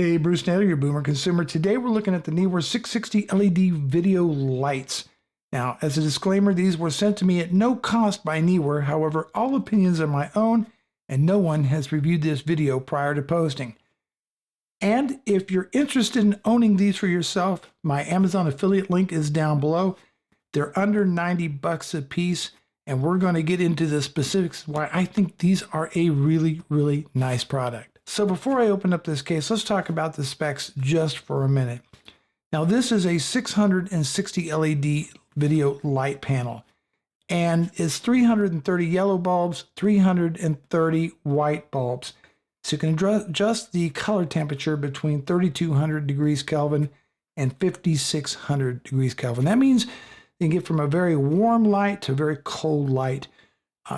Hey, Bruce Naylor, your Boomer Consumer. Today we're looking at the Neewer 660 LED video lights. Now, as a disclaimer, these were sent to me at no cost by Neewer. However, all opinions are my own, and no one has reviewed this video prior to posting. And if you're interested in owning these for yourself, my Amazon affiliate link is down below. They're under 90 bucks a piece, and we're going to get into the specifics why I think these are a really, really nice product. So before I open up this case, let's talk about the specs just for a minute. Now, this is a 660 LED video light panel, and it's 330 yellow bulbs, 330 white bulbs. So you can adjust the color temperature between 3200 degrees Kelvin and 5600 degrees Kelvin. That means you can get from a very warm light to a very cold light,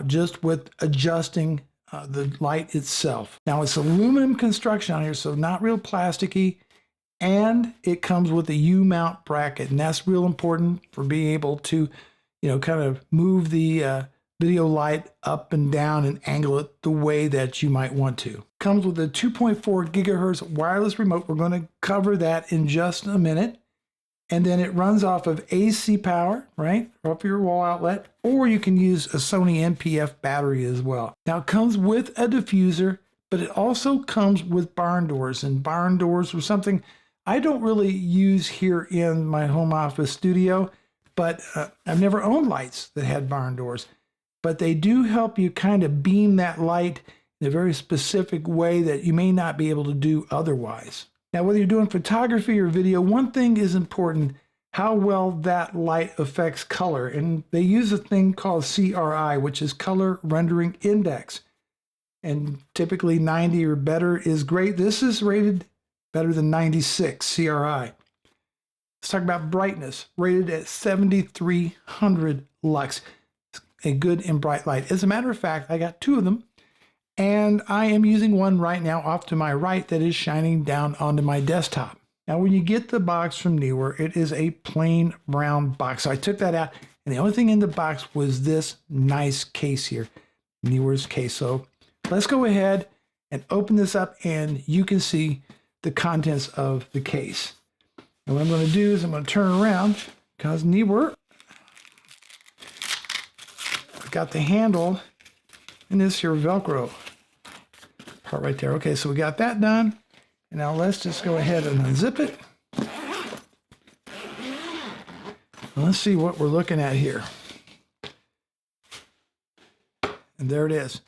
just with adjusting the light itself. Now, it's aluminum construction on here, so not real plasticky, and it comes with a U-mount bracket, and that's real important for being able to, kind of move the video light up and down and angle it the way that you might want to. Comes with a 2.4 gigahertz wireless remote. We're going to cover that in just a minute. And then it runs off of AC power, right, off your wall outlet, or you can use a Sony NPF battery as well. Now, it comes with a diffuser, but it also comes with barn doors, and barn doors are something I don't really use here in my home office studio, but I've never owned lights that had barn doors, but they do help you kind of beam that light in a very specific way that you may not be able to do otherwise. Now, whether you're doing photography or video, one thing is important: how well that light affects color. And they use a thing called CRI, which is Color Rendering Index. And typically 90 or better is great. This is rated better than 96 CRI. Let's talk about brightness, rated at 7300 lux. It's a good and bright light. As a matter of fact, I got two of them, and I am using one right now off to my right that is shining down onto my desktop. Now, when you get the box from Neewer, it is a plain brown box. So I took that out, and the only thing in the box was this nice case here, Neewer's case. So let's go ahead and open this up, and you can see the contents of the case. And what I'm going to do is I'm going to turn around, because Neewer got the handle in this here Velcro part right there. Okay, so we got that done. And now let's just go ahead and unzip it. And let's see what we're looking at here. And there it is.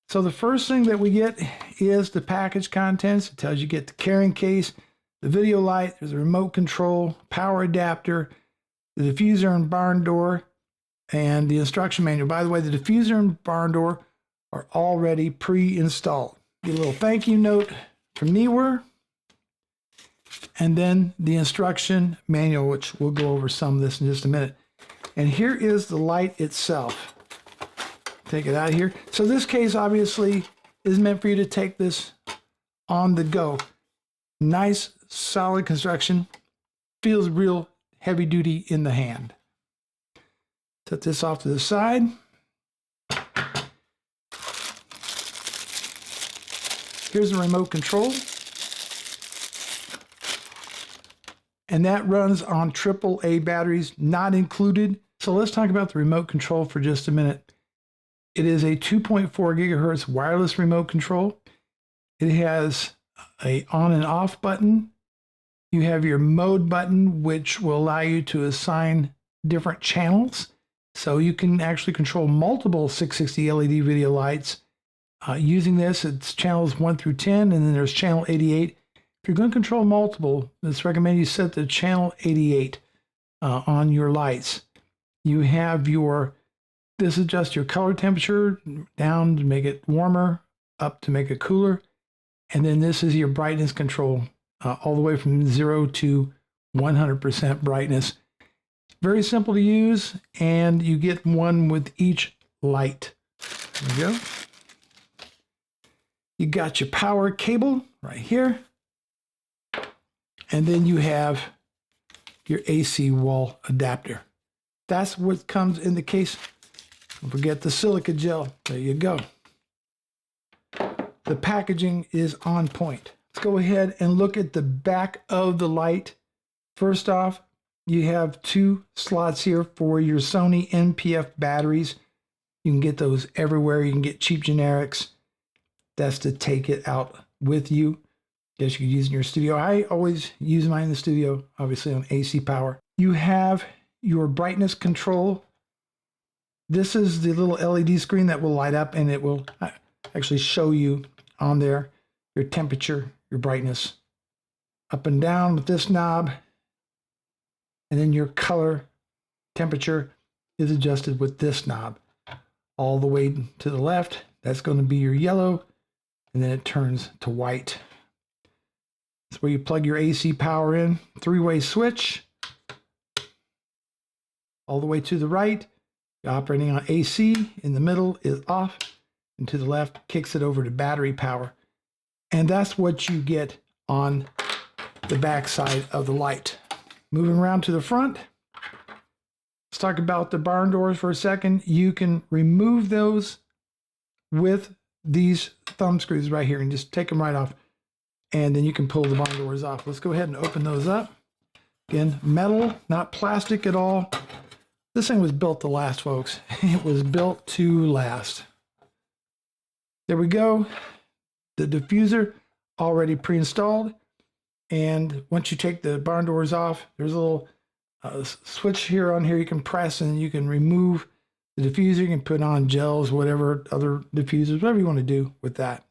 So the first thing that we get is the package contents. It tells you get the carrying case, the video light, there's a remote control, power adapter, the diffuser and barn door, and the instruction manual. By the way, the diffuser and barn door are already pre-installed. Get a little thank you note from Neewer, and then the instruction manual, which we'll go over some of this in just a minute. And here is the light itself. Take it out of here. So this case obviously is meant for you to take this on the go. Nice, solid construction. Feels real heavy duty in the hand. Set this off to the side. Here's the remote control. And that runs on AAA batteries, not included. So let's talk about the remote control for just a minute. It is a 2.4 gigahertz wireless remote control. It has a on and off button. You have your mode button, which will allow you to assign different channels. So you can actually control multiple 660 LED video lights. Using this, it's channels 1 through 10, and then there's channel 88. If you're going to control multiple, it's recommended you set the channel 88 on your lights. You have this adjusts your color temperature down to make it warmer, up to make it cooler. And then this is your brightness control, all the way from 0 to 100% brightness. Very simple to use, and you get one with each light. There we go. You got your power cable right here. And then you have your AC wall adapter. That's what comes in the case. Don't forget the silica gel. There you go. The packaging is on point. Let's go ahead and look at the back of the light. First off, you have 2 slots here for your Sony NPF batteries. You can get those everywhere. You can get cheap generics. That's to take it out with you. Guess you could use in your studio. I always use mine in the studio, obviously on AC power. You have your brightness control. This is the little LED screen that will light up, and it will actually show you on there your temperature, your brightness, up and down with this knob. And then your color temperature is adjusted with this knob. All the way to the left, that's going to be your yellow, and then it turns to white. That's where you plug your AC power in. 3-way switch. All the way to the right, you're operating on AC. In the middle is off, and to the left kicks it over to battery power. And that's what you get on the back side of the light. Moving around to the front, let's talk about the barn doors for a second. You can remove those with these thumb screws right here and just take them right off. And then you can pull the barn doors off. Let's go ahead and open those up. Again, metal, not plastic at all. This thing was built to last, folks. It was built to last. There we go. The diffuser already pre-installed. And once you take the barn doors off, there's a little switch here on here you can press, and you can remove the diffuser. You can put on gels, whatever other diffusers, whatever you want to do with that.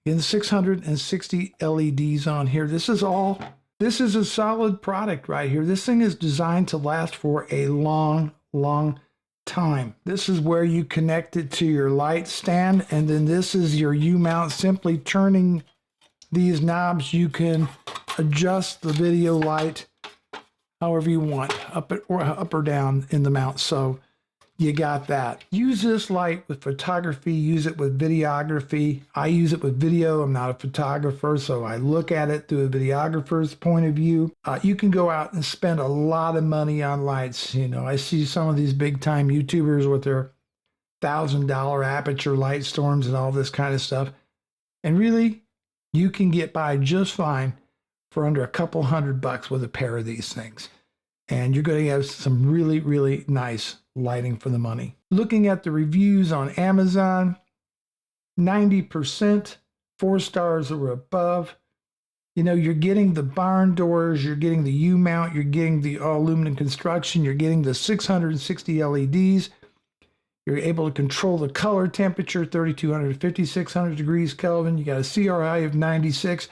Again, 660 LEDs on here. This is a solid product right here. This thing is designed to last for a long, long time. This is where you connect it to your light stand, and then this is your U-mount. Simply turning these knobs, you can adjust the video light however you want, up or down in the mount. So you got that. Use this light with photography, use it with videography. I use it with video. I'm not a photographer, so I look at it through a videographer's point of view. You can go out and spend a lot of money on lights. You know, I see some of these big time YouTubers with their $1,000 aperture light storms and all this kind of stuff. And really, you can get by just fine for under a couple $100 with a pair of these things. And you're going to have some really, really nice lighting for the money. Looking at the reviews on Amazon, 90%, 4 stars or above. You know, you're getting the barn doors, you're getting the U-mount, you're getting the all aluminum construction, you're getting the 660 LEDs. You're able to control the color temperature, 3,200 to 5,600 degrees Kelvin. You got a CRI of 96.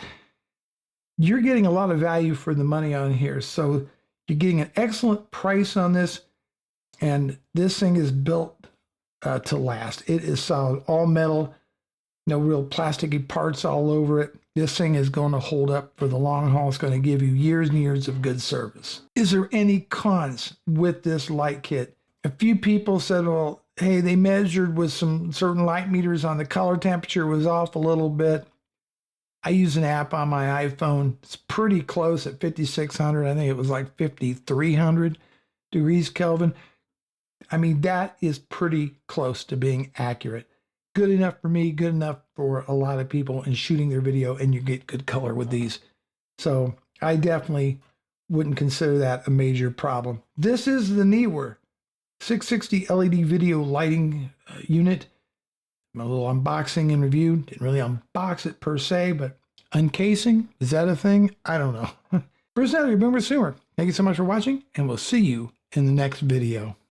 You're getting a lot of value for the money on here. So you're getting an excellent price on this. And this thing is built to last. It is solid, all metal, no real plasticky parts all over it. This thing is going to hold up for the long haul. It's going to give you years and years of good service. Is there any cons with this light kit? A few people said, well, hey, they measured with some certain light meters on the color temperature was off a little bit. I use an app on my iPhone. It's pretty close at 5,600. I think it was like 5,300 degrees Kelvin. I mean, that is pretty close to being accurate. Good enough for me, good enough for a lot of people in shooting their video, and you get good color with these. So I definitely wouldn't consider that a major problem. This is the Neewer 660 LED video lighting unit. A little unboxing and review. Didn't really unbox it per se, but uncasing, is that a thing? I don't know. Personality, remember, consumer. Thank you so much for watching, and we'll see you in the next video.